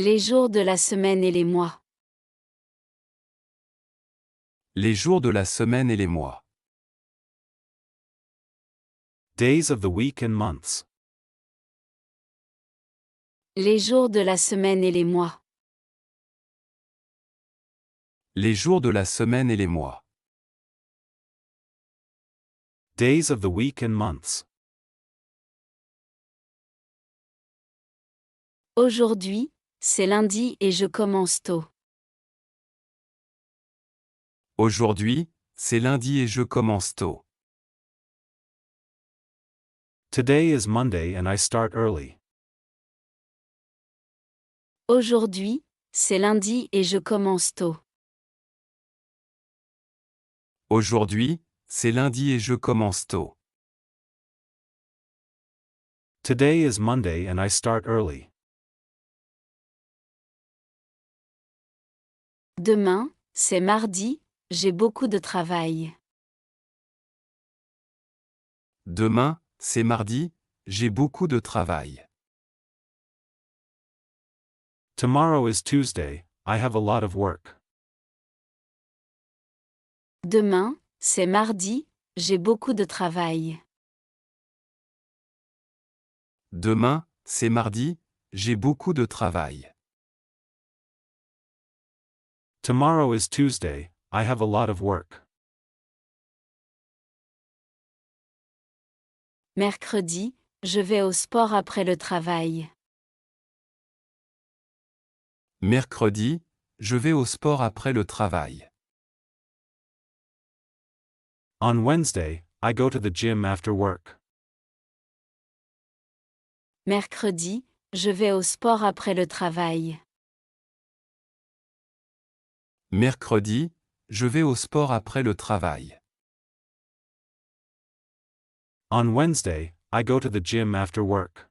Les jours de la semaine et les mois. Les jours de la semaine et les mois. Days of the week and months. Les jours de la semaine et les mois. Les jours de la semaine et les mois. Days of the week and months. Aujourd'hui, c'est lundi et je commence tôt. Aujourd'hui, c'est lundi et je commence tôt. Today is Monday and I start early. Aujourd'hui, c'est lundi et je commence tôt. Aujourd'hui, c'est lundi et je commence tôt. Today is Monday and I start early. Demain, c'est mardi, j'ai beaucoup de travail. Demain, c'est mardi, j'ai beaucoup de travail. Tomorrow is Tuesday, I have a lot of work. Demain, c'est mardi, j'ai beaucoup de travail. Demain, c'est mardi, j'ai beaucoup de travail. Tomorrow is Tuesday, I have a lot of work. Mercredi, je vais au sport après le travail. Mercredi, je vais au sport après le travail. On Wednesday, I go to the gym after work. Mercredi, je vais au sport après le travail. Mercredi, je vais au sport après le travail. On Wednesday, I go to the gym after work.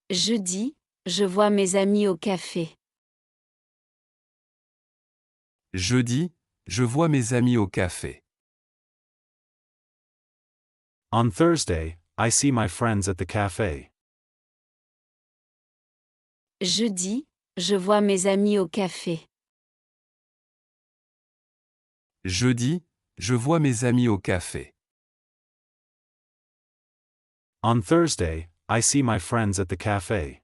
Jeudi, je vois mes amis au café. Jeudi, je vois mes amis au café. On Thursday, I see my friends at the cafe. Jeudi, je vois mes amis au café. Jeudi, je vois mes amis au café. On Thursday, I see my friends at the cafe.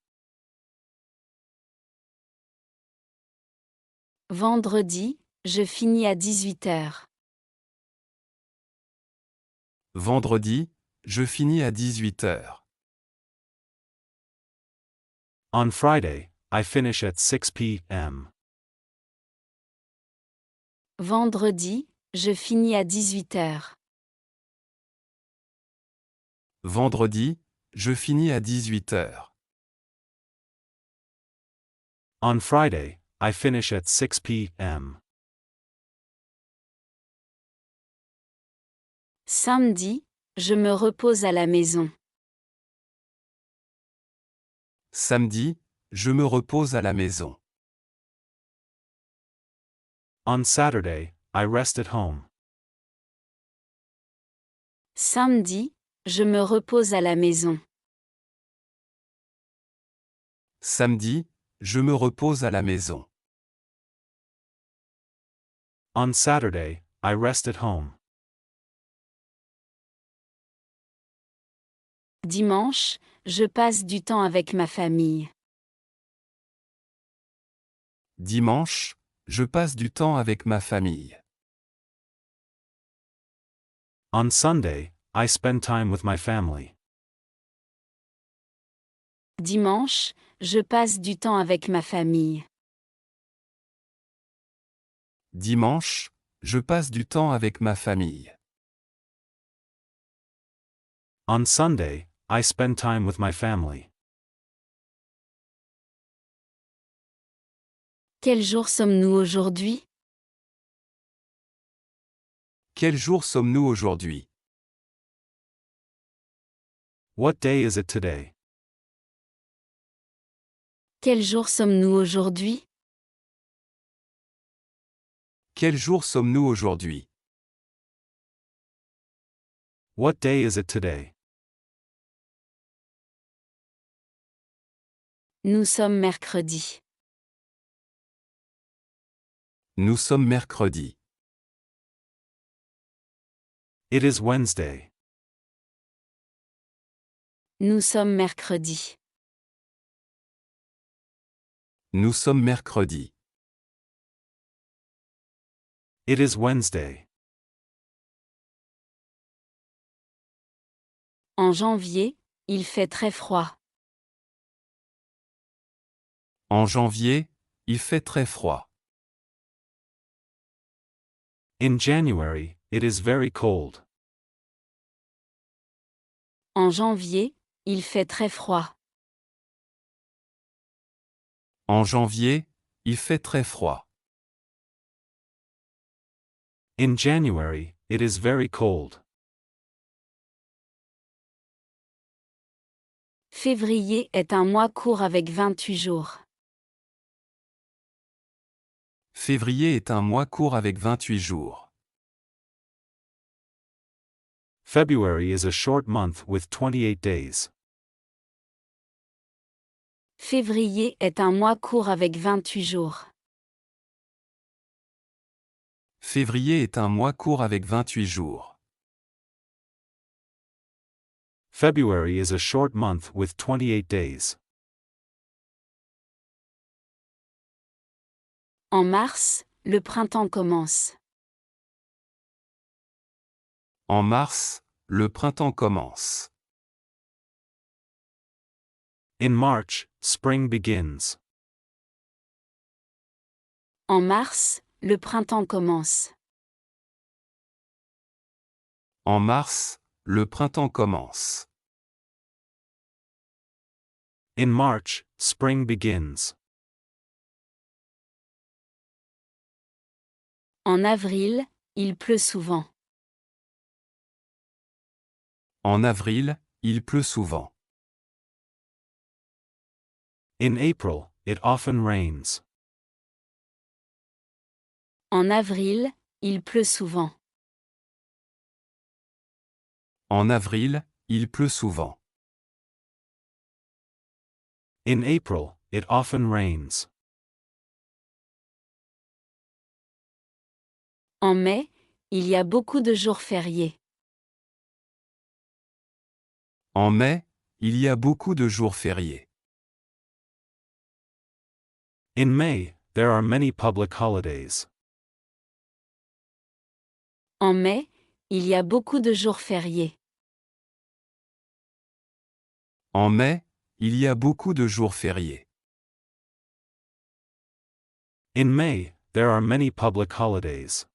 Vendredi, je finis à 18h. Vendredi, je finis à 18h. On Friday, I finish at 6 p.m. Vendredi, je finis à 18h. Vendredi, je finis à 18h. On Friday, I finish at 6 p.m. Samedi, je me repose à la maison. Samedi, je me repose à la maison. On Saturday, I rest at home. Samedi, je me repose à la maison. Samedi, je me repose à la maison. On Saturday, I rest at home. Dimanche, je passe du temps avec ma famille. Dimanche, je passe du temps avec ma famille. On Sunday, I spend time with my family. Dimanche, je passe du temps avec ma famille. Dimanche, je passe du temps avec ma famille. On Sunday, I spend time with my family. Quel jour sommes-nous aujourd'hui? Quel jour sommes-nous aujourd'hui? What day is it today? Quel jour sommes-nous aujourd'hui? Quel jour sommes-nous aujourd'hui? What day is it today? Nous sommes mercredi. Nous sommes mercredi. It is Wednesday. Nous sommes mercredi. Nous sommes mercredi. It is Wednesday. En janvier, il fait très froid. En janvier, il fait très froid. In January, it is very cold. En janvier, il fait très froid. En janvier, il fait très froid. In January, it is very cold. Février est un mois court avec 28 jours. Février est un mois court avec 28 jours. February is a short month with 28 days. Février est un mois court avec 28 jours. Février est un mois court avec 28 jours. February is a short month with 28 days. En mars, le printemps commence. En mars, le printemps commence. In March, spring begins. En mars, le printemps commence. En mars, le printemps commence. In March, spring begins. En avril, il pleut souvent. En avril, il pleut souvent. In April, it often rains. En avril, il pleut souvent. En avril, il pleut souvent. In April, it often rains. En mai, il y a beaucoup de jours fériés. En mai, il y a beaucoup de jours fériés. In May, there are many public holidays. En mai, il y a beaucoup de jours fériés. En mai, il y a beaucoup de jours fériés. In May, there are many public holidays.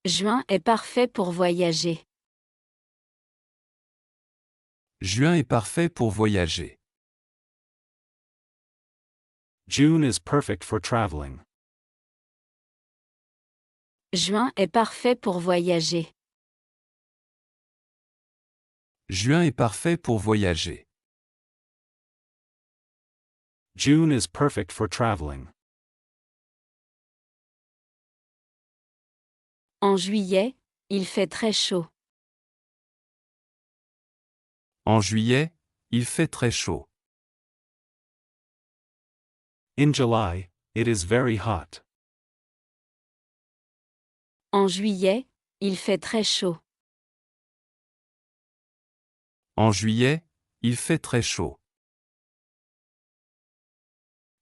Juin est parfait pour voyager. Juin est parfait pour voyager. June is perfect for traveling. Juin est parfait pour voyager. Juin est parfait pour voyager. June is perfect for traveling. En juillet, il fait très chaud. En juillet, il fait très chaud. In July, it is very hot. En juillet, il fait très chaud. En juillet, il fait très chaud.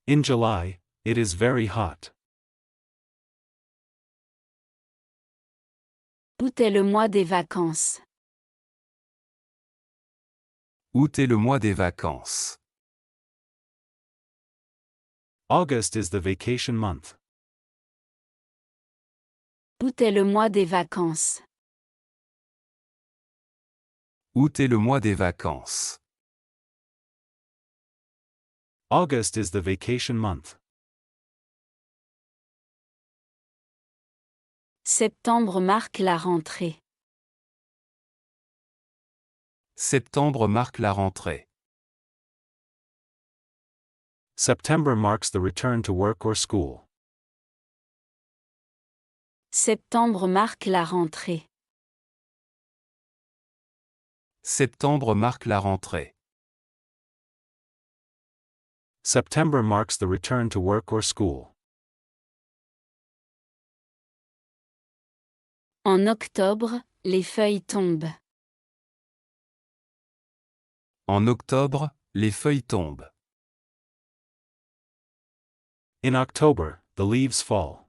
In July, it is very hot. Août est le mois des vacances. Août est le mois des vacances. August is the vacation month. Août est le mois des vacances. Août est le mois des vacances. August is the vacation month. Septembre marque la rentrée. Septembre marque la rentrée. September marks the return to work or school. Septembre marque la rentrée. Septembre marque la rentrée. September marks the return to work or school. En octobre, les feuilles tombent. En octobre, les feuilles tombent. In October, the leaves fall.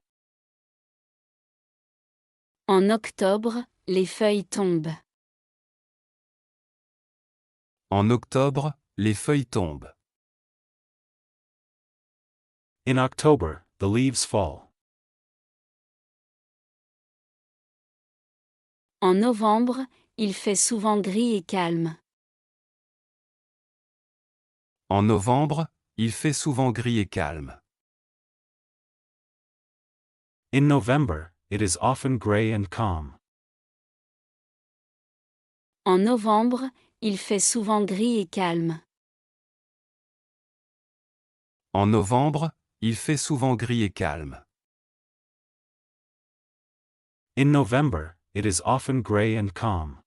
En octobre, les feuilles tombent. En octobre, les feuilles tombent. In October, the leaves fall. En novembre, il fait souvent gris et calme. En novembre, il fait souvent gris et calme. In November, it is often gray and calm. En novembre, il fait souvent gris et calme. En novembre, il fait souvent gris et calme. In November, it is often gray and calm.